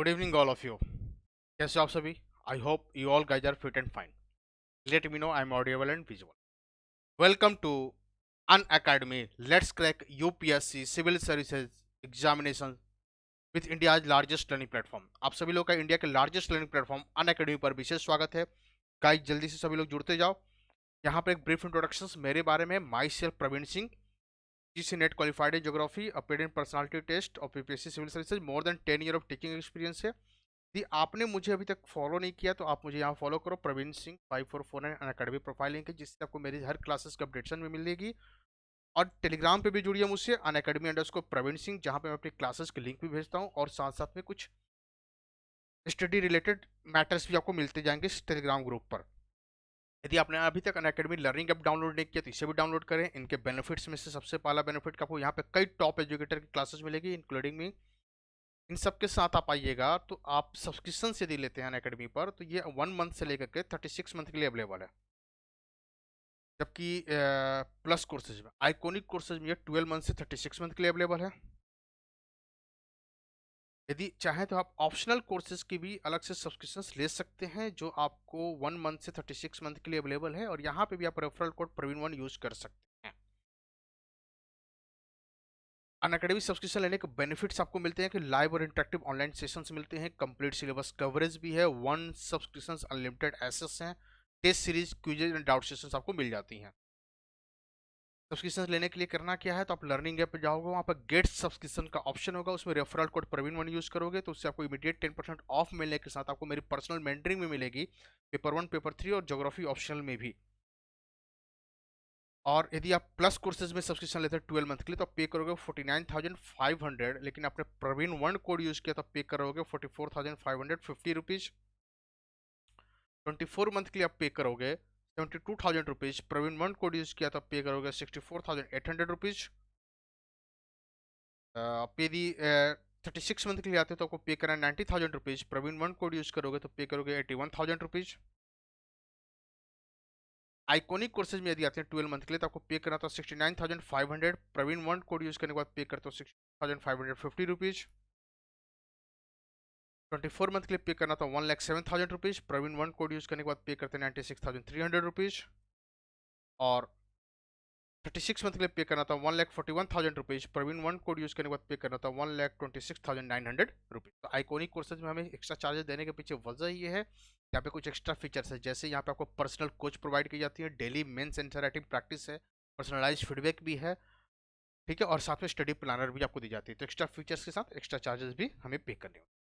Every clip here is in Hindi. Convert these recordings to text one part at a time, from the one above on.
Good evening all of you. कैसे हो आप सभी? I hope you all guys are fit and fine. Let me know I am audible and visual. Welcome to Unacademy. Let's crack UPSC civil services examination with India's largest learning platform. आप सभी लोग का इंडिया के largest learning platform Unacademy पर विशेष स्वागत है। गाइज जल्दी से सभी लोग जुड़ते जाओ। यहाँ पर एक ब्रीफ इंट्रोडक्शन मेरे बारे में। Myself Praveen Singh, GC NET qualified in geography, appeared in personality test of UPSC civil services, more than 10 year of teaching experience है। यदि आपने मुझे अभी तक फॉलो नहीं किया तो आप मुझे यहाँ फॉलो करो, Praveen Singh 5449 academy profile link है, जिससे आपको मेरी हर क्लासेस की अपडेशन भी मिलेगी। और टेलीग्राम पे भी जुड़िए मुझसे अनअकैडमी प्रवीण सिंह, जहाँ पे मैं अपनी क्लासेस के लिंक भी भेजता हूँ और साथ साथ में कुछ स्टडी रिलेटेड मैटर्स भी आपको मिलते जाएंगे इस टेलीग्राम ग्रुप पर। यदि आपने अभी तक अनअकैडमी लर्निंग ऐप डाउनलोड नहीं किया तो इसे भी डाउनलोड करें। इनके बेनिफिट्स में से सबसे पहला बेनिफिट का आपको यहाँ पे कई टॉप एजुकेटर की क्लासेस मिलेगी, इंक्लूडिंग मी। इन सब के साथ आप आइएगा तो आप सब्सक्रिप्शन यदि लेते हैं अनअकैडमी पर तो ये 1 मंथ से लेकर के 36 मंथ के लिए अवेलेबल है। जबकि प्लस कोर्सेज में, आइकॉनिक कोर्सेज में ये 12 मंथ से 36 मंथ के लिए अवेलेबल है। यदि चाहें तो आप ऑप्शनल कोर्सेज की भी अलग से सब्सक्रिप्शन ले सकते हैं, जो आपको 1 मंथ से 36 मंथ के लिए अवेलेबल है। और यहाँ पे भी आप रेफरल कोड प्रवीण1 यूज कर सकते हैं। अनअकैडमी सब्सक्रिप्शन लेने के बेनिफिट्स आपको मिलते हैं कि लाइव और इंटरेक्टिव ऑनलाइन सेशंस मिलते हैं, कंप्लीट सिलेबस कवरेज भी है, 1 सब्सक्रिप्शन अनलिमिटेड एक्सेस हैं, test series quizzes and doubt sessions आपको मिल जाती हैं। सब्सक्रिप्शन लेने के लिए करना क्या है, तो आप लर्निंग ऐप पे जाओगे, वहाँ पर गेट सब्सक्रिप्शन का ऑप्शन होगा, उसमें रेफरल कोड प्रवीण1 यूज करोगे तो उससे आपको इमीडिएट 10% ऑफ मिलने के साथ आपको मेरी पर्सनल मेंटरिंग भी मिलेगी, पेपर 1 पेपर 3 और ज्योग्राफी ऑप्शनल में भी। और यदि आप प्लस कोर्सेज में सब्सक्रिप्शन लेते हैं 12 मंथ के लिए तो आप पे करोगे 49,500, लेकिन आपने प्रवीण1 कोड यूज किया तो पे करोगे 44,550 रुपीज। 24 मंथ के लिए आप पे करोगे 72,000 रुपीज। प्रवीण1 कोड यूज किया तो पे करोगे 64,800 रुपीज। आप यदि 36 मंथ के लिए आते हो तो आपको पे करना है 90,000 रुपीज। प्रवीण1 कोड यूज करोगे तो पे करोगे 81,000 रुपीज। आइकॉनिक कोर्सेज में यदि आते हैं 12 मंथ के लिए तो आपको पे करना था 69,500। प्रवीण1 कोड यूज करने के बाद पे करते हो 60,550 रुपीज। 24 मंथ के लिए पे करना था 1,07,000 रुपीज। प्रवीण1 कोड यूज करने के बाद पे करते हैं 96,300 रुपीज। और 36 मंथ के लिए पे करना था 1,41,000 रुपीज। प्रवीण1 कोड यूज करने के बाद पे करना था 1,26,900 रुपीज। तो आइकॉनिक कोर्सेज में हमें एक्स्ट्रा चार्जेस देने के पीछे वजह ये है, यहाँ पे कुछ एक्स्ट्रा फीचर्स है, जैसे यहाँ पे आपको पर्सनल कोच प्रोवाइड की जाती है, डेली मेंस इंटरैक्टिव प्रैक्टिस है, पर्सनलाइज फीडबैक भी है, ठीक है, और साथ में स्टडी प्लानर भी आपको दी जाती है। तो एक्स्ट्रा फीचर्स के साथ एक्स्ट्रा चार्जेस भी हमें पे करने होते हैं।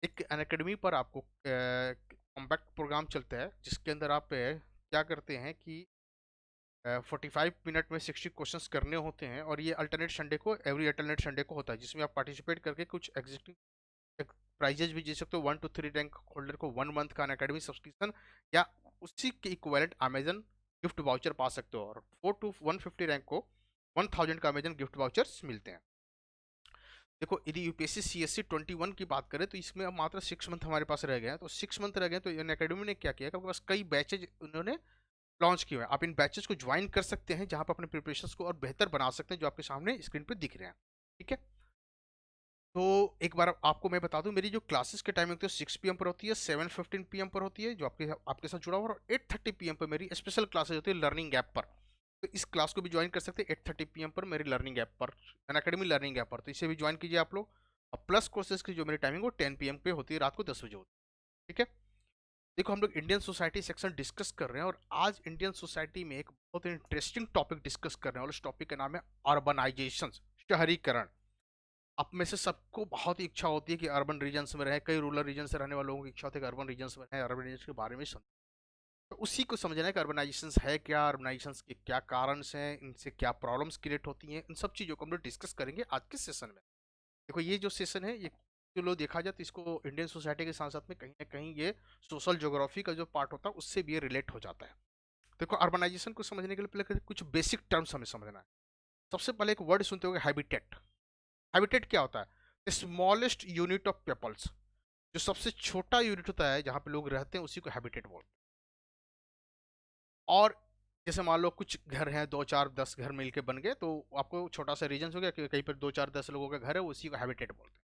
एक अनअकैडमी पर आपको कॉम्पैक्ट प्रोग्राम चलता है, जिसके अंदर आप क्या करते हैं कि 45 मिनट में 60 क्वेश्चंस करने होते हैं, और ये अल्टरनेट संडे को, एवरी अल्टरनेट संडे को होता है, जिसमें आप पार्टिसिपेट करके कुछ एग्जिस्टिंग प्राइजेज भी जीत सकते हो। 1 to 3 रैंक होल्डर को 1 मंथ का अनअकैडमी सब्सक्रिप्शन या उसी के इक्विवेलेंट अमेजन गिफ्ट वाउचर पा सकते हो, और 4 to 150 रैंक को 1,000 का अमेजन गिफ्ट वाउचर्स मिलते हैं। देखो, यदि यूपीएससी सीएससी 21 की बात करें तो इसमें अब मात्र 6 मंथ हमारे पास रह गए हैं। तो 6 मंथ रह गए तो इन अकेडमी ने क्या किया कि आपके पास कई बैचेज उन्होंने लॉन्च किए हुए हैं। आप इन बैचेस को ज्वाइन कर सकते हैं, जहां पर अपने प्रिपरेशंस को और बेहतर बना सकते हैं, जो आपके सामने स्क्रीन पे दिख रहे हैं। ठीक है, तो एक बार आपको मैं बता दूं, मेरी जो क्लासेस के टाइमिंग तो 6 PM पर होती है, 7:15 PM पर होती है, जो आपके साथ जुड़ा हुआ, और 8:30 PM पर मेरी स्पेशल क्लासेस होती है लर्निंग ऐप पर। तो इस क्लास को भी ज्वाइन कर सकते हैं 8:30 PM पर मेरी लर्निंग ऐप पर, अनअकैडमी लर्निंग ऐप पर। तो इसे भी ज्वाइन कीजिए आप लोग। और प्लस कोर्सेज की जो मेरी टाइमिंग वो 10 PM पे होती है, रात को 10 बजे होती है। ठीक है, देखो हम लोग इंडियन सोसाइटी सेक्शन डिस्कस कर रहे हैं, और आज इंडियन सोसाइटी में एक बहुत इंटरेस्टिंग टॉपिक डिस्कस कर रहे हैं, और उस टॉपिक का नाम है अर्बनाइजेशन, शहरीकरण। आप में से सबको बहुत ही इच्छा होती है कि अर्बन रीजन्स में रहे, कई रूरल रीजन से रहने वाले लोगों की इच्छा होती है कि अर्बन रीजन्स में रहे, अर्बन रीजन के बारे में समझ। तो उसी को समझना है कि अर्बनाइजेशन है क्या, अर्बनाइजेशन के क्या कारण हैं, इनसे क्या प्रॉब्लम्स क्रिएट होती हैं, इन सब चीज़ों को हम लोग डिस्कस करेंगे आज के सेशन में। देखो, ये जो सेशन है, ये चलो देखा जाए तो इसको इंडियन सोसाइटी के साथ साथ में कहीं ना कहीं ये सोशल ज्योग्राफी का जो पार्ट होता है उससे भी ये रिलेट हो जाता है। देखो, अर्बनाइजेशन को समझने के लिए पहले कुछ बेसिक टर्म्स हमें समझना है। सबसे पहले एक वर्ड सुनते हो, हैबिटेट। हैबिटेट क्या होता है? स्मॉलेस्ट यूनिट ऑफ पीपल्स, जो सबसे छोटा यूनिट होता है जहां पे लोग रहते हैं, उसी को हैबिटेट बोलते हैं। और जैसे मान लो कुछ घर हैं, 2 4 10 घर मिलके बन गए, तो आपको छोटा सा रीजन हो गया कि कहीं पर 2 4 10 लोगों का घर है, उसी को हैबिटेट बोलते हैं।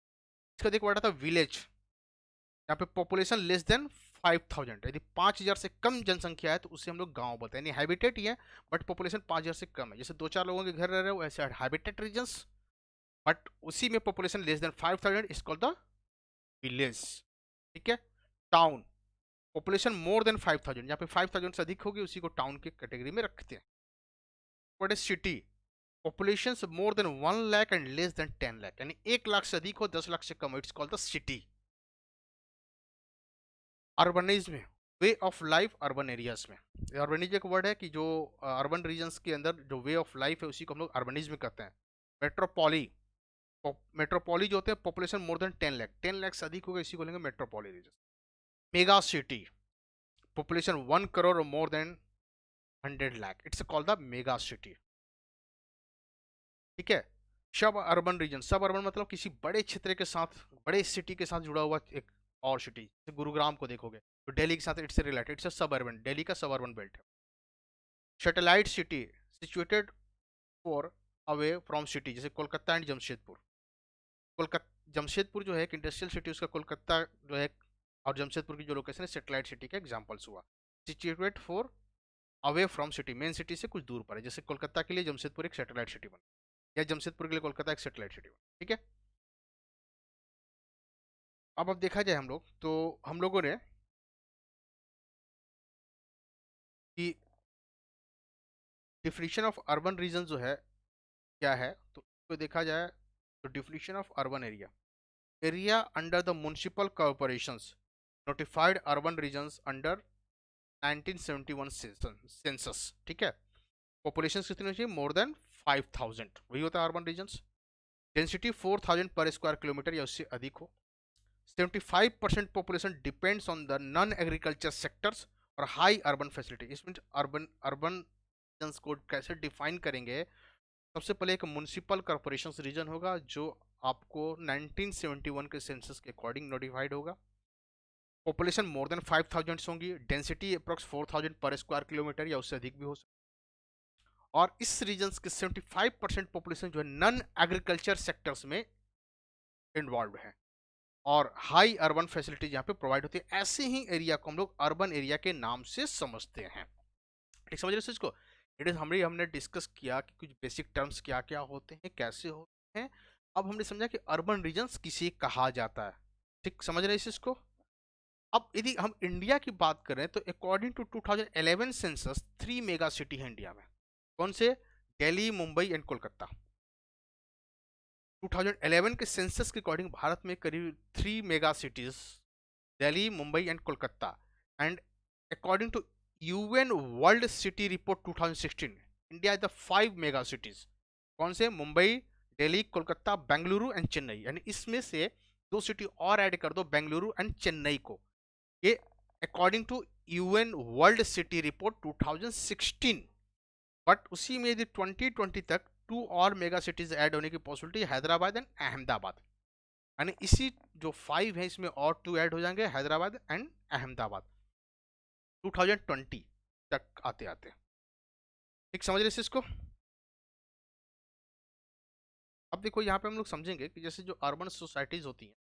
इसका देखो वर्ड आता है विलेज, यहाँ पे पॉपुलेशन लेस देन 5000, यदि 5000 से कम जनसंख्या है तो उसे हम लोग गांव बोलते हैं, यानी हैबिटेट ही है बट पॉपुलेशन 5000 से कम है, जैसे 2-4 लोगों के घर रह रहे हो ऐसे हैबिटेट रीजन्स, बट उसी में population less than 5000 is called the village. ठीक है। टाउन, पॉपुलेशन मोर देन 5000, यहाँ पे 5000 से अधिक होगी उसी को टाउन की कैटेगरी में रखते हैं। What is city, population more then 1 lakh and less than 10 lakh, यानी 1 लाख से अधिक हो 10 लाख से कम हो, it's called the city. Urbanism, way of life urban areas में, अर्बनिज्म एक वर्ड है कि जो अर्बन रीजन्स के अंदर जो वे ऑफ लाइफ है उसी को हम लोग अर्बनिज्म कहते हैं। मेट्रोपॉली, मेट्रोपॉली जो होते हैं population more than 10 lakh, 10 lakh से अधिक होगा इसी को लेंगे metropolis region. Mega city, population 1 crore और more than 100 lakh, it's called the mega city. ठीक है। सब अर्बन रीजन, सब अर्बन मतलब किसी बड़े क्षेत्र के साथ, बड़े सिटी के साथ जुड़ा हुआ एक और सिटी, जैसे गुरुग्राम को देखोगे तो दिल्ली के साथ इट्स रिलेटेड, इट्स सब अर्बन, दिल्ली का सब अर्बन बेल्ट है। Satellite city, situated for away from city, जैसे कोलकाता एंड जमशेदपुर। कोलकाता जमशेदपुर जो है एक इंडस्ट्रियल सिटी, उसका कोलकाता जो है और जमशेदपुर की जो लोकेशन है सैटेलाइट सिटी का एग्जाम्पल्स हुआ। Situated for away from city, main city से कुछ दूर पर है, जैसे कोलकाता के लिए जमशेदपुर एक सैटेलाइट सिटी बना, या जमशेदपुर के लिए कोलकाता एक सैटेलाइट सिटी बना। ठीक है। अब देखा जाए हम लोग तो हम लोगों ने कि डिफिनीशन ऑफ अर्बन रीजन जो है क्या है, तो इसको देखा जाए तो definition of urban area, area under the municipal corporations notified urban regions under 1971 census. ठीक है। पॉपुलेशन कितनी होनी चाहिए, मोर देन 5000, वही होता है अर्बन रीजन्स। डेंसिटी 4000 पर स्क्वायर किलोमीटर या उससे अधिक हो। 75% population depends on the non agriculture sectors और हाई अर्बन फैसिलिटी। इसमें अर्बन अर्बन को कैसे डिफाइन करेंगे, सबसे पहले एक म्युनिसिपल कॉर्पोरेशन रीजन होगा जो आपको 1971 के सेंसस के अकॉर्डिंग नोटिफाइड होगा। पॉपुलेशन मोर देन 5000 होंगी, डेंसिटी अप्रोक्स 4000 पर स्क्वायर किलोमीटर या उससे अधिक भी हो सकता है, और इस रीजन के 75% पॉपुलेशन जो है नॉन एग्रीकल्चर सेक्टर्स में इन्वॉल्व है और हाई अर्बन फैसिलिटी यहाँ पे प्रोवाइड होती है। ऐसे ही एरिया को हम लोग अर्बन एरिया के नाम से समझते हैं। ठीक समझ रहे हो इसको। इट इज हमने डिस्कस किया कि कुछ बेसिक टर्म्स क्या क्या होते हैं, कैसे होते हैं। अब हमने समझा कि अर्बन रीजन्स किसे कहा जाता है। ठीक समझ रहे हैं इसको। अब यदि हम इंडिया की बात करें तो according to 2011 census 3 mega city है इंडिया में। कौन से, दिल्ली, मुंबई एंड कोलकाता। 2011 के सेंसस के अकॉर्डिंग भारत में करीब 3 mega cities, Delhi, Mumbai and Kolkata. And according to UN world city report 2016 India is the 5 mega cities. कौन से, मुंबई, दिल्ली, कोलकाता, बेंगलुरु एंड चेन्नई, यानी इसमें से 2 सिटी और ऐड कर दो, बेंगलुरु एंड चेन्नई को। ये according to UN world city report 2016। But उसी में यदि 2020 तक 2 और मेगा सिटीज ऐड होने की पॉसिबिलिटी, हैदराबाद एंड अहमदाबाद, यानी इसी जो 5 है इसमें और 2 ऐड हो जाएंगे, हैदराबाद एंड अहमदाबाद 2020 तक आते आते। ठीक समझ रहे इसको। अब देखो यहाँ पे हम लोग समझेंगे कि जैसे जो अर्बन सोसाइटीज होती हैं,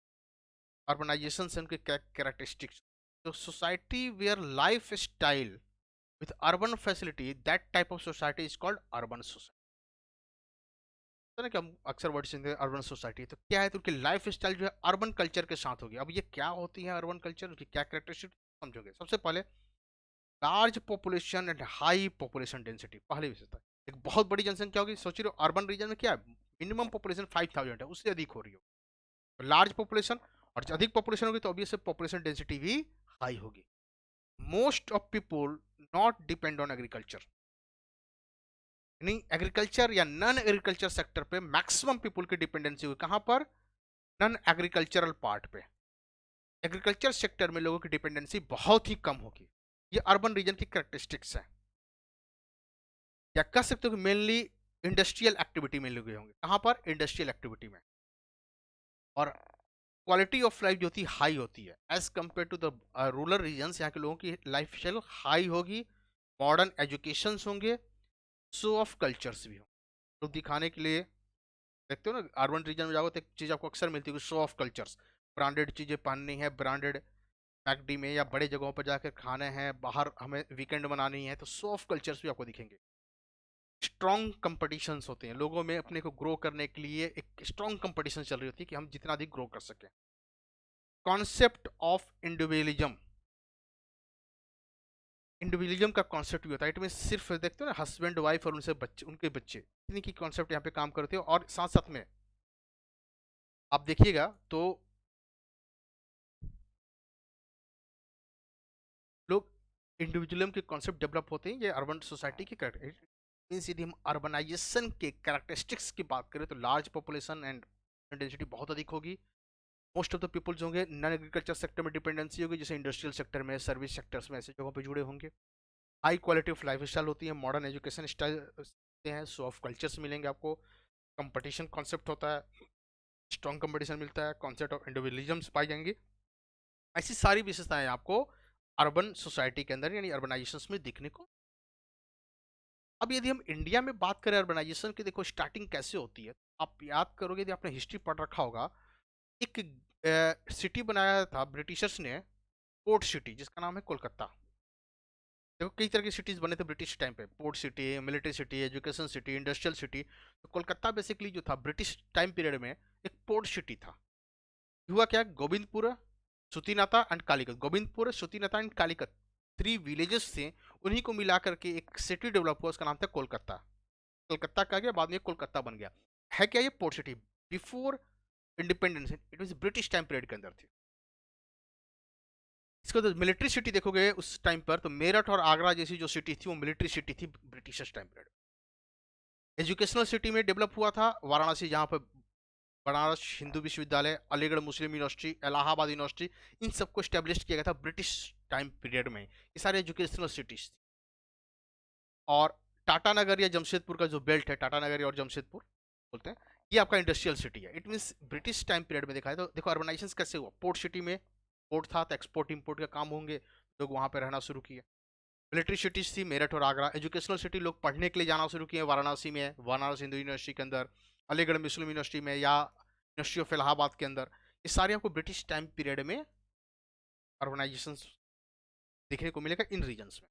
अर्बनाइजेशन से उनके क्या कैरेक्टरिस्टिक्स, तो society where life style with urban facility, that type of society is called urban society. ना कि हम अक्सर वर्ड सुनते हैं अर्बन सोसाइटी, तो क्या है, तो उनकी लाइफ स्टाइल जो है अर्बन कल्चर के साथ होगी। अब ये क्या होती है अर्बन कल्चर, उनकी क्या कैरेक्टरिस्टिक समझोगे। सबसे पहले large population and high population density, पहले विशेषता। एक बहुत बड़ी जनसंख्या होगी, सोच रहे हो अर्बन रीजन में क्या है, मिनिमम पॉपुलेशन 5000 है, उससे अधिक हो रही हो, तो लार्ज पॉपुलेशन, और अधिक पॉपुलेशन होगी तो ऑब्वियसली पॉपुलेशन डेंसिटी भी हाई होगी। Most of people not depend on agriculture, यानी एग्रीकल्चर या नॉन एग्रीकल्चर सेक्टर पे मैक्सिमम पीपुल की डिपेंडेंसी हुई, कहां पर, नॉन एग्रीकल्चरल पार्ट पे। एग्रीकल्चर सेक्टर में लोगों की डिपेंडेंसी बहुत ही कम होगी। ये अर्बन रीजन की कैरेक्टरिस्टिक्स है। या कह सकते हो कि मेनली इंडस्ट्रियल एक्टिविटी में लगे होंगे, कहां पर, इंडस्ट्रियल एक्टिविटी में। और क्वालिटी ऑफ लाइफ जो होती है हाई होती है as compared to the rural regions. यहाँ के लोगों की लाइफ स्टाइल हाई होगी, मॉडर्न एजुकेशन होंगे, शो ऑफ कल्चर्स भी हों, लोग दिखाने के लिए देखते हो ना, अर्बन रीजन में जाओ तो एक चीज़ आपको अक्सर मिलती है, शो ऑफ कल्चर्स। ब्रांडेड चीज़ें पहननी है, ब्रांडेड मैकडी में या बड़े जगहों पर जाकर खाने हैं, बाहर हमें वीकेंड मनानी है, तो शो ऑफ कल्चर्स भी आपको दिखेंगे। स्ट्रॉन्ग कंपटीशंस होते हैं लोगों में, अपने को ग्रो करने के लिए एक स्ट्रॉन्ग कंपटीशन चल रही होती है कि हम जितना अधिक ग्रो कर सकें। कॉन्सेप्ट ऑफ इंडिविजुअलिज्म, इंडिविजुअलिज्म का कॉन्सेप्ट भी होता है। इट मीन सिर्फ देखते हो ना, हस्बैंड वाइफ और उनसे बच्चे, उनके बच्चे, इतनी की कॉन्सेप्ट यहाँ पे काम करते हो। और साथ साथ में आप देखिएगा तो लोग इंडिविजुअलिज्म के कॉन्सेप्ट डेवलप होते हैं, ये अर्बन सोसाइटी की मीन्स यदि हम अर्बनाइजेशन के कैरेक्टरिस्टिक्स की बात करें तो लार्ज पॉपुलेशन एंड डेंसिटी बहुत अधिक होगी। मोस्ट ऑफ द पीपल्स होंगे नॉन एग्रीकल्चर सेक्टर में डिपेंडेंसी होगी, जैसे इंडस्ट्रियल सेक्टर में, सर्विस सेक्टर्स में, ऐसे जगहों पे जुड़े होंगे। High quality of life style होती है, मॉडर्न एजुकेशन स्टाइल हैं, सो ऑफ कल्चर्स मिलेंगे आपको, कंपटीशन कॉन्सेप्ट होता है, स्ट्रॉन्ग कंपटीशन मिलता है, कॉन्सेप्ट ऑफ इंडिविजुअलिज्म पाई जाएंगी। ऐसी सारी विशेषताएं आपको अर्बन सोसाइटी के अंदर यानी अर्बनाइजेशन में दिखने को। अब यदि हम इंडिया में बात करें अर्बनाइजेशन की, देखो स्टार्टिंग कैसे होती है, आप याद करोगे यदि आपने हिस्ट्री पढ़ रखा होगा, एक सिटी बनाया था ब्रिटिशर्स ने, पोर्ट सिटी, जिसका नाम है कोलकाता। देखो कई तरह की सिटीज बने थे ब्रिटिश टाइम पे, port city, military city, education city, industrial city. तो कोलकाता बेसिकली जो था ब्रिटिश टाइम पीरियड में एक पोर्ट सिटी था। हुआ क्या, Govindpur, Sutanuti and Kalikata, Govindpur, Sutanuti and Kalikata, 3 villages थे, उन्हीं को मिला करके एक सिटी डेवलप हुआ, उसका नाम था कोलकाता। कलकत्ता का गया, बाद में कोलकाता बन गया। है क्या ये port city, before independence it was British time period के अंदर थी। इसको तो मिलिट्री सिटी देखोगे उस टाइम पर, तो मेरठ और आगरा जैसी जो सिटी थी वो मिलिट्री सिटी थी British time period. Educational city में डेवलप हुआ था वाराणसी, जहाँ पर बनारस हिंदू विश्वविद्यालय, अलीगढ़ मुस्लिम यूनिवर्सिटी, इलाहाबाद यूनिवर्सिटी, इन सबको स्टैब्लिश किया गया था ब्रिटिश टाइम पीरियड में। ये सारे एजुकेशनल सिटीज। और टाटा नगर या जमशेदपुर का जो बेल्ट है, टाटा नगर और जमशेदपुर बोलते हैं, ये आपका इंडस्ट्रियल सिटी है। It means British time period में देखा है। तो देखो अर्बनाइजेशन कैसे हुआ, पोर्ट सिटी में पोर्ट था तो एक्सपोर्ट इंपोर्ट का काम होंगे, लोग वहाँ पे रहना शुरू किए। मिलिट्री सिटीज थी मेरठ और आगरा। एजुकेशनल सिटी, लोग पढ़ने के लिए जाना शुरू किए वाराणसी में, वाराणसी हिंदू यूनिवर्सिटी के अंदर, अलीगढ़ मुस्लिम यूनिवर्सिटी में, या यूनिवर्सिटी ऑफ इलाहाबाद के अंदर। ये सारे आपको ब्रिटिश टाइम पीरियड में अर्बनाइजेशन देखने को मिलेगा इन रीजन्स में।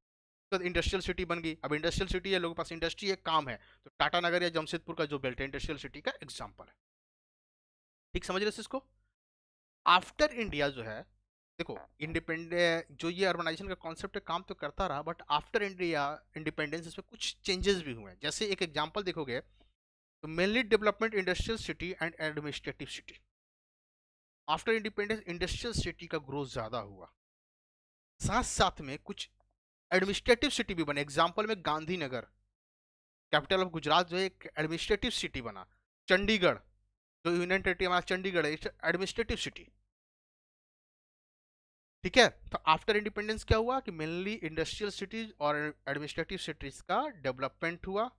तो इंडस्ट्रियल सिटी बन गई। अब इंडस्ट्रियल सिटी है, लोगों के पास इंडस्ट्री है, काम है, तो टाटा नगर या जमशेदपुर का जो बेल्ट है इंडस्ट्रियल सिटी का एग्जाम्पल है। ठीक समझ रहे हो इसको। आफ्टर इंडिया जो है, देखो इंडिपेंडेंट जो ये अर्बनाइजेशन का कॉन्सेप्ट है काम तो करता रहा, बट आफ्टर इंडिया इंडिपेंडेंस इसमें कुछ चेंजेस भी हुए हैं। जैसे एक एग्जांपल देखोगे तो mainly development industrial city and administrative city. After independence industrial city का ग्रोथ ज़्यादा हुआ, साथ साथ में कुछ एडमिनिस्ट्रेटिव सिटी भी बने। एग्जाम्पल में गांधीनगर, कैपिटल ऑफ गुजरात, जो है एक एडमिनिस्ट्रेटिव सिटी बना। चंडीगढ़, जो यूनियन टेरिटरी हमारा चंडीगढ़ है, एडमिनिस्ट्रेटिव सिटी। ठीक है। तो आफ्टर इंडिपेंडेंस क्या हुआ कि मेनली इंडस्ट्रियल सिटीज और एडमिनिस्ट्रेटिव सिटीज का डेवलपमेंट हुआ,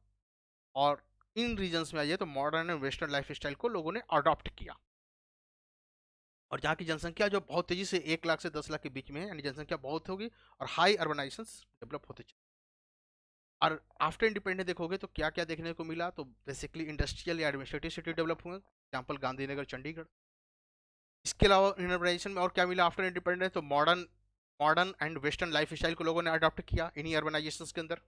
और इन रीजन्स में आइए तो modern and western life style को लोगों ने अडॉप्ट किया। और जहाँ की जनसंख्या जो बहुत तेजी से 1 लाख से 10 लाख के बीच में है, यानी जनसंख्या बहुत होगी, और हाई अर्बनाइजेशन डेवलप होते चले। और आफ्टर इंडिपेंडेंस देखोगे तो क्या क्या देखने को मिला, तो बेसिकली इंडस्ट्रियल या एडमिनिस्ट्रेटिव सिटी डेवलप हुए, एग्जाम्पल गांधीनगर, चंडीगढ़। इसके अलावा अर्बनाइजेशन में और क्या मिला आफ्टर इंडिपेंडेंस, तो modern modern and western life style को लोगों ने अडॉप्ट किया इन्हीं अर्बनाइजेशन के अंदर,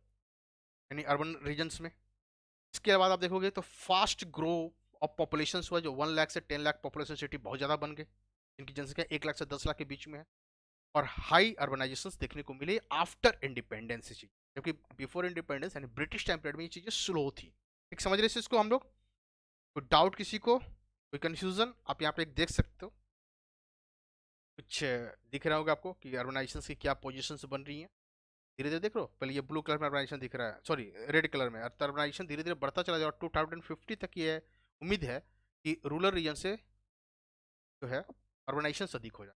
यानी अर्बन रीजन्स में। इसके बाद आप देखोगे तो फास्ट ग्रो ऑफ पॉपुलेशन हुआ, जो 1 लाख से 10 लाख पॉपुलेशन सिटी बहुत ज़्यादा बन गए, जिनकी जनसंख्या 1 लाख से 10 लाख के बीच में है। और हाई अर्बनाइजेशन देखने को मिले आफ्टर इंडिपेंडेंस चीज, जबकि बिफोर इंडिपेंडेंस यानी ब्रिटिश टाइम पीरियड में ये चीज़ें स्लो थी। ठीक समझ रहे इसको हम लोग। कोई डाउट किसी को, कोई कंफ्यूजन, आप यहाँ पे एक देख सकते हो, कुछ दिख रहा होगा आपको कि अर्बनाइजेशन की क्या पोजिशन बन रही है। धीरे धीरे देख लो, पहले ये ब्लू कलर में अर्बनाइजेशन दिख रहा है, सॉरी रेड कलर में, अर्बनाइजेशन धीरे धीरे बढ़ता चला जाए और 2050 तक ये उम्मीद है कि रूरल रीजन से जो है अर्बनाइजेशन अधिक हो जाए।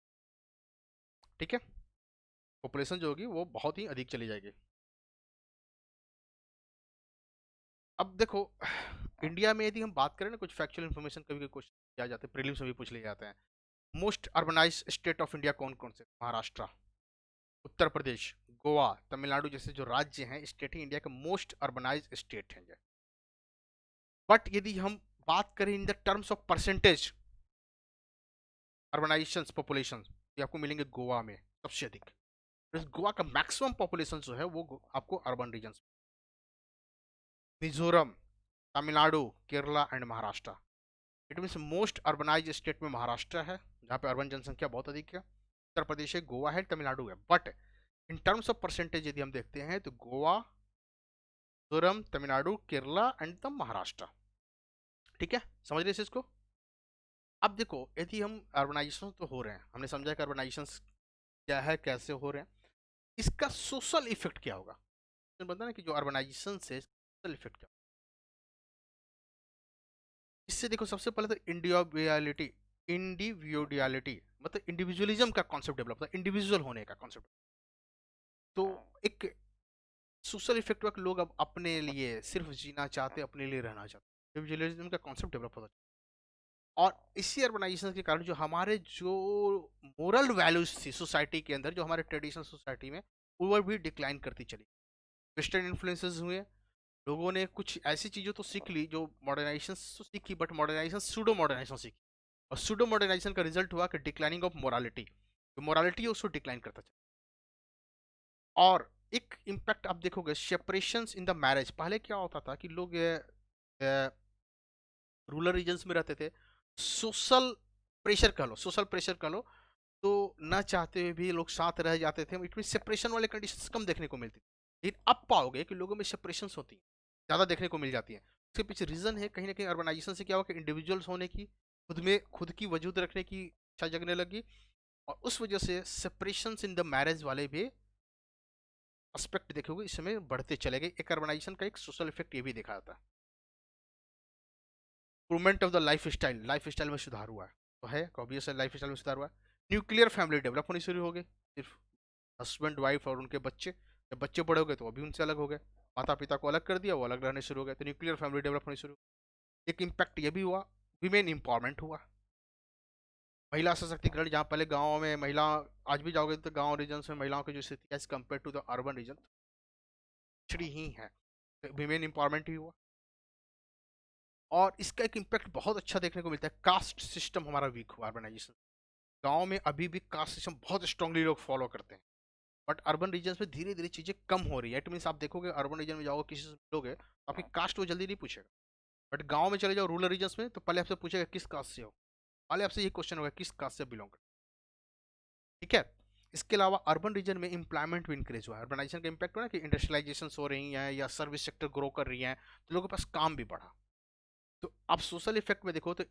ठीक है, पॉपुलेशन जो होगी वो बहुत ही अधिक चली जाएगी। अब देखो इंडिया में यदि हम बात करें ना, कुछ फैक्चुअल इन्फॉर्मेशन कभी कभी क्वेश्चन किया जाता है, प्रीलिम्स में भी पूछ लिए जाते हैं। Most urbanise state of India कौन कौन से, महाराष्ट्र, उत्तर प्रदेश, गोवा, तमिलनाडु जैसे जो राज्य हैं, स्टेट ही इंडिया के मोस्ट अर्बनाइज स्टेट हैं। बट यदि हम बात करें in the terms of percentage urbanisation population, ये आपको मिलेंगे गोवा में सबसे अधिक। गोवा का मैक्सिमम पॉपुलेशन जो है वो आपको urban region, Mizoram, Tamil Nadu, Kerala and Maharashtra. It means most urbanise state में महाराष्ट्र है जहाँ पे अर्बन जनसंख्या बहुत अधिक है, उत्तर प्रदेश है, गोवा है, तमिलनाडु है। But in terms of percentage यदि हम देखते हैं तो गोवा, मिजोरम, तमिलनाडु, केरला एंड द महाराष्ट्र। ठीक है, समझ रहे इसको। अब देखो यदि हम अर्बनाइजेशन तो हो रहे हैं, हमने समझा कि अर्बनाइजेशन क्या है, कैसे हो रहे हैं, इसका सोशल इफेक्ट क्या होगा। बता ना कि जो अर्बनाइजेशन से सोशल इफेक्ट क्या, इससे देखो सबसे पहले तो इंडिविजुअलिटी, इंडिविजुअलिटी मतलब इंडिविजुअलिज्म का कॉन्सेप्ट डेवलप होता है, इंडिविजुअल होने का कॉन्सेप्ट। तो एक सोशल इफेक्ट हुआ कि लोग अब अपने लिए सिर्फ जीना चाहते, अपने लिए रहना चाहते, इंडिविजुअलिज्म का कॉन्सेप्ट डेवलप होता है। और इसी अर्बनाइजेशन के कारण जो हमारे जो मोरल वैल्यूज थी सोसाइटी के अंदर, जो हमारे ट्रेडिशनल सोसाइटी में, वो भी डिक्लाइन करती चली। वेस्टर्न इन्फ्लुएंसेस हुए, लोगों ने कुछ ऐसी चीज़ों तो सीख ली जो मॉडर्नाइजेशन तो सीखी, बट मॉडर्नाइजेशन सूडो मॉडर्नाइजेशन सीखी, और सूडो मॉडर्नाइजेशन का रिजल्ट हुआ कि डिक्लाइनिंग ऑफ मोरालिटी, जो मोरालिटी है उसको डिक्लाइन करता चला। और एक इम्पैक्ट आप देखोगे सेपरेशंस इन द मैरिज। पहले क्या होता था कि लोग रूरल रीजन्स में रहते थे, सोशल प्रेशर कह लो, सोशल प्रेशर कह लो, तो ना चाहते हुए भी लोग साथ रह जाते थे। इट मीन सेपरेशन वाले कंडीशंस कम देखने को मिलती थी, लेकिन अब पाओगे कि लोगों में सेपरेशंस होती हैं, ज़्यादा देखने को मिल जाती हैं। उसके पीछे रीज़न है कहीं ना कहीं अर्बनाइजेशन से क्या हुआ कि इंडिविजुअल्स होने की, खुद में खुद की वजूद रखने की इच्छा जगने लगी, और उस वजह से सेपरेशंस इन द मैरिज वाले भी एस्पेक्ट देखोगे इस समय बढ़ते चले गए। एक अर्बनाइजेशन का एक सोशल इफेक्ट ये भी देखा जाता है। Improvement of the life style में सुधार हुआ है, तो है ऑब्वियस है, लाइफ स्टाइल में सुधार हुआ है। न्यूक्लियर फैमिली डेवलप होनी शुरू हो गई, सिर्फ हस्बैंड वाइफ और उनके बच्चे। जब बच्चे बड़े हो गए तो अभी उनसे अलग हो गए, माता पिता को अलग कर दिया, वो अलग रहने शुरू हो गए, तो न्यूक्लियर फैमिली डेवलप होनी शुरू। एक इम्पैक्ट ये भी हुआ, विमेन एम्पावरमेंट हुआ, महिला सशक्तिकरण। जहाँ पहले गाँव में महिला, आज भी जाओगे तो गाँव रीजन में महिलाओं की जो स्थिति है as compared to the urban region पिछड़ी ही है, विमेन एम्पावरमेंट ही हुआ। और इसका एक इम्पैक्ट बहुत अच्छा देखने को मिलता है, कास्ट सिस्टम हमारा वीक हुआ अर्बनाइजेशन। गांव में अभी भी कास्ट सिस्टम बहुत स्ट्रांगली लोग फॉलो करते हैं, बट अर्बन रीजन में धीरे धीरे चीज़ें कम हो रही है। इट मीन्स आप देखोगे अर्बन रीजन में जाओगे, किसी से मिलोगे तो आपकी कास्ट वो जल्दी नहीं पूछेगा, बट गांव में चले जाओ रूरल रीजन में तो पहले आपसे पूछेगा किस कास्ट से हो, पहले आपसे ये क्वेश्चन होगा किस कास्ट से बिलोंग कर। ठीक है, इसके अलावा अर्बन रीजन में एम्प्लॉयमेंट भी इंक्रीज हुआ है। अर्बनाइजेशन का इम्पैक्ट हुआ ना कि इंडस्ट्रियलाइजेशन हो रही है या सर्विस सेक्टर ग्रो कर रही है, तो लोगों के पास काम भी बढ़ा। तो आप सोशल इफेक्ट में देखो तो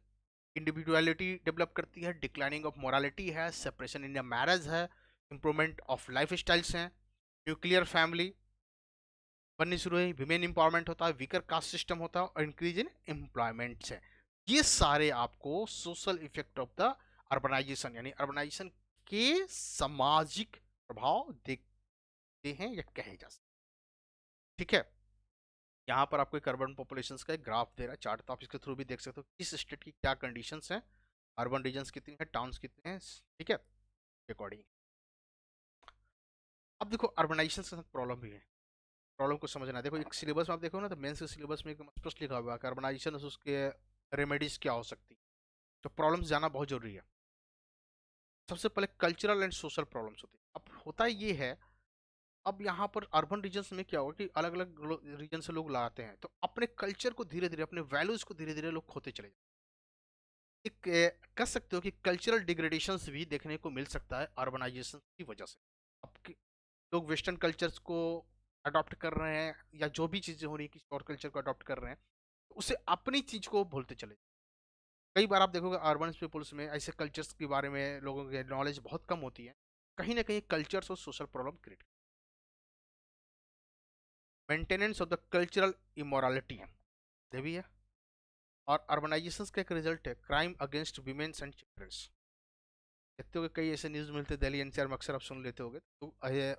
इंडिविजुअलिटी डेवलप करती है, डिक्लाइनिंग ऑफ मोरालिटी है, सेपरेशन इन मैरिज है, इंप्रूवमेंट ऑफ लाइफ स्टाइल्स हैं, न्यूक्लियर फैमिली बननी शुरू हुई, विमेन इंपावरमेंट होता है, वीकर कास्ट सिस्टम होता है, और इंक्रीज इन एम्प्लॉयमेंट है। ये सारे आपको social effect of the urbanisation यानी अर्बनाइजेशन के सामाजिक प्रभाव देखते हैं या कहे जा सकते। ठीक है, यहाँ पर आपको एक अर्बन पॉपुलेशन का एक ग्राफ दे रहा है, चार्ट, तो आप इसके थ्रू भी देख सकते हो किस स्टेट की क्या कंडीशंस हैं, अर्बन रीजन्स कितनी है, टाउन्स कितने हैं। ठीक है, अकॉर्डिंग। अब देखो अर्बनाइजेशन के साथ प्रॉब्लम भी है, प्रॉब्लम को समझना। देखो एक सिलेबस में आप देखो ना तो मेंस के सिलेबस में एकदम स्पष्ट लिखा हुआ है कि अर्बनाइजेशन उसके रेमेडीज क्या हो सकती है, तो प्रॉब्लम्स जाना बहुत जरूरी है। सबसे पहले कल्चरल एंड सोशल प्रॉब्लम्स होती है। अब होता ये है, अब यहाँ पर अर्बन रीजन्स में क्या होगा कि अलग अलग रीजन से लोग लाते हैं, तो अपने कल्चर को धीरे धीरे, अपने वैल्यूज को धीरे धीरे लोग खोते चले जाते हैं। कह सकते हो कि कल्चरल डिग्रेडेशंस भी देखने को मिल सकता है अर्बनाइजेशन की वजह से। अब लोग वेस्टर्न कल्चर्स को अडॉप्ट कर रहे हैं या जो भी चीज़ें हो रही है किसी और कल्चर को अडॉप्ट कर रहे हैं, तो उसे अपनी चीज़ को भूलते चले। कई बार आप देखोगे अर्बन पीपल्स में ऐसे कल्चर्स के बारे में लोगों की नॉलेज बहुत कम होती है, कहीं ना कहीं कल्चर्स और social problem create. Maintenance of the cultural immorality ये भी है। और अर्बनाइजेशन का एक रिजल्ट है crime against womens and childrens. देखते हो कई ऐसे न्यूज़ मिलते हैं दिल्ली एनसीआर में, अक्सर आप सुन लेते होगे, तो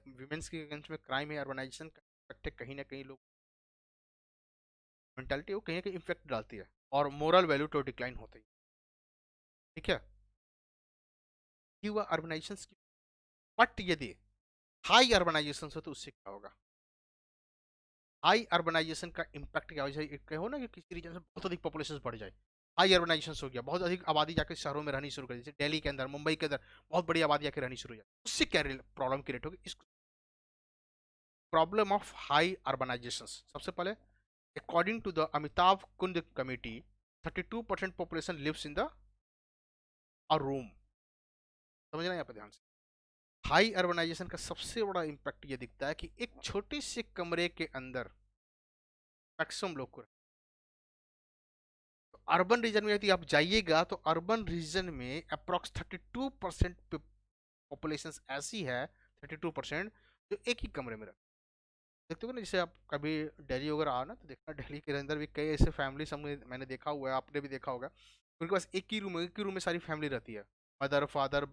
वीमेंस के अगेंस्ट में क्राइम है, अर्बनाइजेशन का इफेक्ट है, कहीं ना कहीं लोग मेंटालिटी वो कहीं ना कहीं इफेक्ट डालती है, और मोरल वैल्यू तो डिक्लाइन होते ही। ठीक है, ये हुआ अर्बनाइजेशन की। बट यदि हाई अर्बनाइजेशन हो तो उससे क्या होगा, हाई अर्बनाइजेशन का इम्पैक्ट क्या हो जाए, कहो ना कि किसी रीजन में बहुत अधिक पॉपुलेशन बढ़ जाए, हाई अर्बनाइजेशन हो गया, बहुत अधिक आबादी जाकर शहरों में रहनी शुरू कर, जैसे दिल्ली के अंदर, मुंबई के अंदर बहुत बड़ी आबादी आकर रहनी शुरू हो जाए, उससे क्या प्रॉब्लम क्रिएट होगी, इस प्रॉब्लम ऑफ हाई अर्बनाइजेशन। सबसे पहले according to the Amitabh Kund committee 32% population lives in the a room. समझना यहाँ पे ध्यान से, हाई अर्बनाइजेशन का सबसे बड़ा इंपैक्ट ये दिखता है कि एक छोटे से कमरे के अंदर मैक्सिमम लोग को, तो अर्बन रीजन में यदि आप जाइएगा तो अर्बन रीजन में अप्रोक्स 32% पॉपुलेशन ऐसी है, 32% जो एक ही कमरे में रहती है। देखते हो ना, जैसे आप कभी दिल्ली वगैरह आओ ना तो देखना, दिल्ली के अंदर भी कई ऐसे फैमिली मैंने देखा हुआ है, आपने भी देखा होगा, उनके पास एक ही रूम में सारी फैमिली रहती है, मदर फादर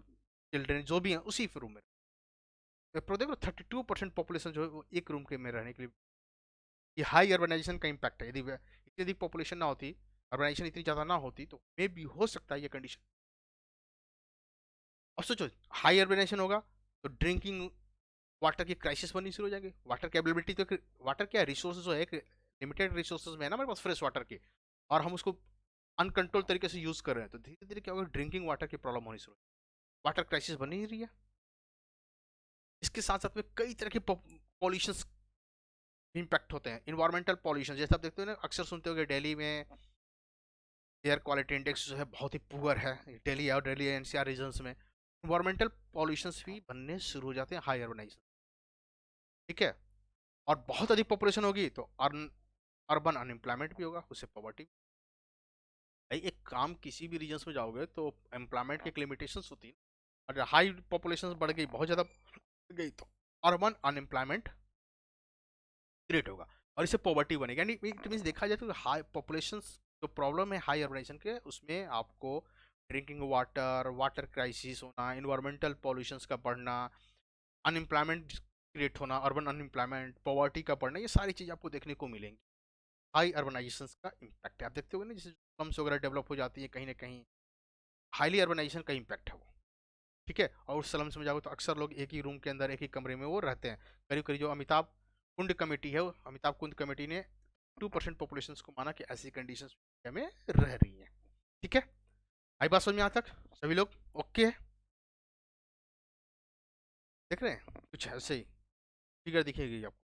चिल्ड्रन जो भी हैं उसी रूम में। तो देखो 32% पॉपुलेशन जो है वो एक रूम के में रहने के लिए, ये हाई अर्बनाइजेशन का इम्पैक्ट है। यदि इतनी अधिक पॉपुलेशन ना होती, अर्बनाइजेशन इतनी ज़्यादा ना होती, तो मे भी हो सकता है ये कंडीशन। अब सोचो हाई अर्बनाइजेशन होगा तो ड्रिंकिंग वाटर की क्राइसिस बननी शुरू हो जाएगी, वाटर की अवेलेबिलिटी, तो वाटर क्या रिसोर्सेज जो है लिमिटेड रिसोर्सेज में है ना हमारे पास फ्रेश वाटर के, और हम उसको अनकंट्रोल तरीके से यूज कर रहे हैं, तो धीरे धीरे क्या होगा, ड्रिंकिंग वाटर की प्रॉब्लम होनी शुरू, वाटर क्राइसिस बनी ही रही है। इसके साथ साथ में कई तरह के पॉल्यूशन इम्पैक्ट होते हैं, इन्वायरमेंटल पॉल्यूशन, जैसे आप देखते हो ना, अक्सर सुनते हो कि दिल्ली में एयर क्वालिटी इंडेक्स जो है बहुत ही पुअर है, दिल्ली और दिल्ली एनसीआर रीजन्स में इन्वायरमेंटल पॉल्यूशंस भी बनने शुरू हो जाते हैं हाई अर्बनाइजेशन। ठीक है, और बहुत अधिक पॉपुलेशन होगी तो अर्बन अनएम्प्लॉयमेंट भी होगा, उससे पॉवर्टी। भाई एक काम किसी भी रीजन्स में जाओगे तो एम्प्लॉयमेंट की एक लिमिटेशंस होती है, और हाई पॉपुलेशन बढ़ गई, बहुत ज़्यादा बढ़ गई, तो अर्बन अनएम्प्लॉयमेंट क्रिएट होगा और इससे पॉवर्टी बनेगी। यानी इट मीन्स देखा जाए तो हाई पॉपुलेशन जो प्रॉब्लम है हाई अर्बनाइजेशन के, उसमें आपको ड्रिंकिंग वाटर, वाटर क्राइसिस होना, इन्वायरमेंटल पॉल्यूशंस का बढ़ना, अनएम्प्लॉयमेंट क्रिएट होना, अर्बन अनएम्प्लॉयमेंट, पॉवर्टी का बढ़ना, ये सारी चीज़ आपको देखने को मिलेंगी। हाई अर्बनाइजेशन का इम्पैक्ट है, आप देखते हो ना, जैसे स्लम्स वगैरह डेवलप हो जाती है कहीं ना कहीं, हाईली अर्बनाइजेशन का इम्पैक्ट है वो। ठीक है, और उस स्लम्स में जाओ तो अक्सर लोग एक ही रूम के अंदर, एक ही कमरे में वो रहते हैं। करीब करीब जो अमिताभ कुंड कमेटी है, अमिताभ कुंड कमेटी ने 2% पॉपुलेशन को माना कि ऐसी कंडीशन इंडिया में रह रही है। ठीक है, आई बात समझ में, यहाँ तक सभी लोग ओके है? देख रहे हैं कुछ ऐसे ही फिगर दिखेगी आपको,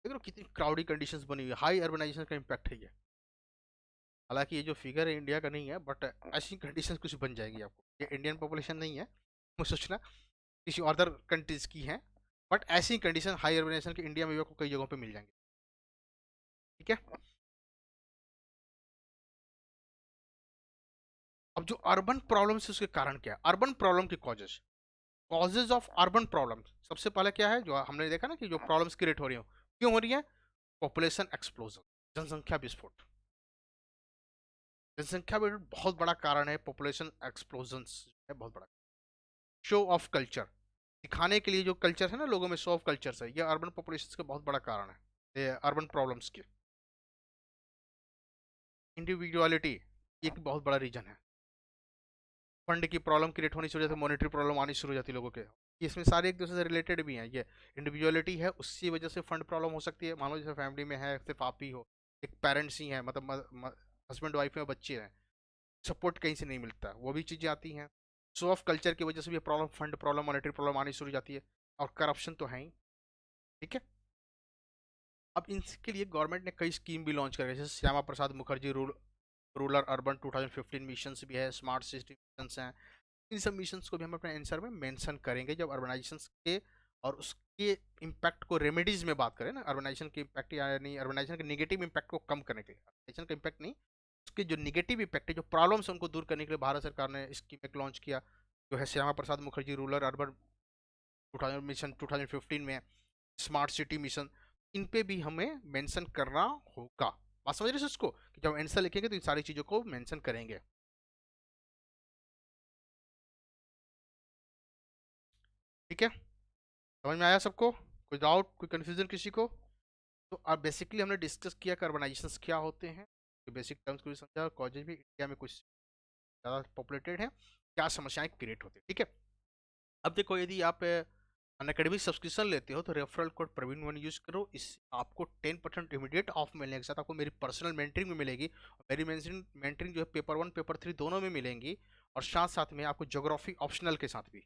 देख रहे हो कितनी क्राउडी कंडीशंस बनी हुई है, हाई अर्बनाइजेशन का इम्पैक्ट है ये। हालांकि ये जो फिगर है इंडिया का नहीं है, बट ऐसी कंडीशंस कुछ बन जाएगी आपको, ये इंडियन पॉपुलेशन नहीं है, मैं सोचना किसी अदर कंट्रीज की है, बट ऐसी कंडीशन हाई अर्बनाइजेशन के इंडिया में भी आपको कई जगहों पे मिल जाएंगे। ठीक है, अब जो अर्बन प्रॉब्लम्स है उसके कारण क्या है, अर्बन प्रॉब्लम के causes, causes of urban problem, सबसे पहले क्या है जो हमने देखा ना कि जो प्रॉब्लम्स क्रिएट हो रही हो, क्यों हो रही है, पॉपुलेशन एक्सप्लोजन, जनसंख्या विस्फोट। जनसंख्या में बहुत बड़ा कारण है पॉपुलेशन एक्सप्लोजन है, बहुत बड़ा। शो ऑफ कल्चर, दिखाने के लिए जो कल्चर है ना लोगों में, शो ऑफ कल्चर है, ये अर्बन पॉपुलेशन का बहुत बड़ा कारण है, ये अर्बन प्रॉब्लम्स के। इंडिविजुअलिटी एक बहुत बड़ा रीजन है, फंड की प्रॉब्लम क्रिएट होनी शुरू हो जाती है, मॉनेटरी प्रॉब्लम आनी शुरू हो जाती है लोगों के, इसमें सारे एक दूसरे से रिलेटेड भी हैं। ये इंडिविजुअलिटी है, उसकी वजह से फंड प्रॉब्लम हो सकती है। मान लो जैसे फैमिली में है, सिर्फ आप ही हो, एक पेरेंट्स ही हैं, मतलब हस्बैंड वाइफ में बच्चे हैं, सपोर्ट कहीं से नहीं मिलता, वो भी चीज़ें आती हैं। शो ऑफ कल्चर की वजह से भी problem, fund problem, monetary problem आनी शुरू हो जाती है, और करप्शन तो है ही। ठीक है, अब इनके लिए गवर्नमेंट ने कई स्कीम भी लॉन्च कर, जैसे Shyama Prasad Mukherjee rural urban 2015 missions भी है, स्मार्ट सिटी मिशंस हैं। इन सब मिशंस को भी हम अपने आंसर में मेंशन करेंगे जब अर्बनाइजेशन के और उसके इम्पैक्ट को, रेमेडीज में बात करें ना, अर्बनाइजेशन के इम्पैक्ट यानी अर्बनाइजेशन के नेगेटिव इम्पैक्ट को कम करने के लिए, अर्बनाइजेशन का इम्पैक्ट नहीं, उसके जो नेगेटिव इम्पैक्ट है, जो प्रॉब्लम्स है उनको दूर करने के लिए भारत सरकार ने स्कीम एक लॉन्च किया, जो है Shyama Prasad Mukherjee rural urban 2000 mission 2015 में, स्मार्ट सिटी मिशन, इन पे भी हमें मेंशन करना होगा। बात समझ रहे हैं इसको, कि जब आंसर लिखेंगे तो इन सारी चीज़ों को मेंशन करेंगे। ठीक है, समझ में आया सबको, कोई डाउट, कोई कंफ्यूजन किसी को? तो अब बेसिकली हमने डिस्कस किया कार्बनाइजेशंस क्या होते हैं, बेसिक टर्म्स को भी समझा, कॉजेज भी, इंडिया में कुछ ज़्यादा पॉपुलेटेड है, क्या समस्याएं क्रिएट होती है। ठीक है, अब देखो यदि आप अनअकैडमी सब्सक्रिप्शन लेते हो तो रेफरल कोड प्रवीण1 यूज करो, इससे आपको 10% इमीडिएट ऑफ मिलने के साथ आपको मेरी पर्सनल मेंटरिंग भी मिलेगी। मेरी मेंटरिंग जो है पेपर 1 पेपर 3 दोनों में मिलेंगी, और साथ साथ में आपको ज्योग्राफी ऑप्शनल के साथ भी।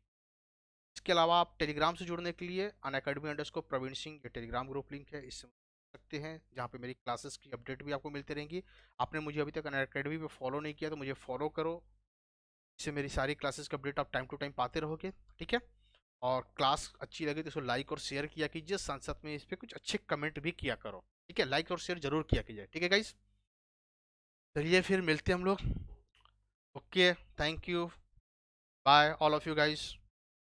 इसके अलावा आप टेलीग्राम से जुड़ने के लिए अनअकैडमी_प्रवीण सिंह ये टेलीग्राम ग्रुप लिंक है, इससे सकते हैं, जहाँ पे मेरी क्लासेस की अपडेट भी आपको मिलती रहेंगी। आपने मुझे अभी तक अनअकैडमी पे फॉलो नहीं किया तो मुझे फॉलो करो, इससे मेरी सारी क्लासेस की अपडेट आप टाइम टू टाइम पाते रहोगे, ठीक है। और क्लास अच्छी लगे तो इसको लाइक और शेयर किया कीजिए, साथ साथ में इस पर कुछ अच्छे कमेंट भी किया करो, ठीक है। लाइक और शेयर जरूर किया कीजिए, ठीक है गाइस। चलिए फिर मिलते हैं हम लोग। Okay, thank you, bye all of you guys.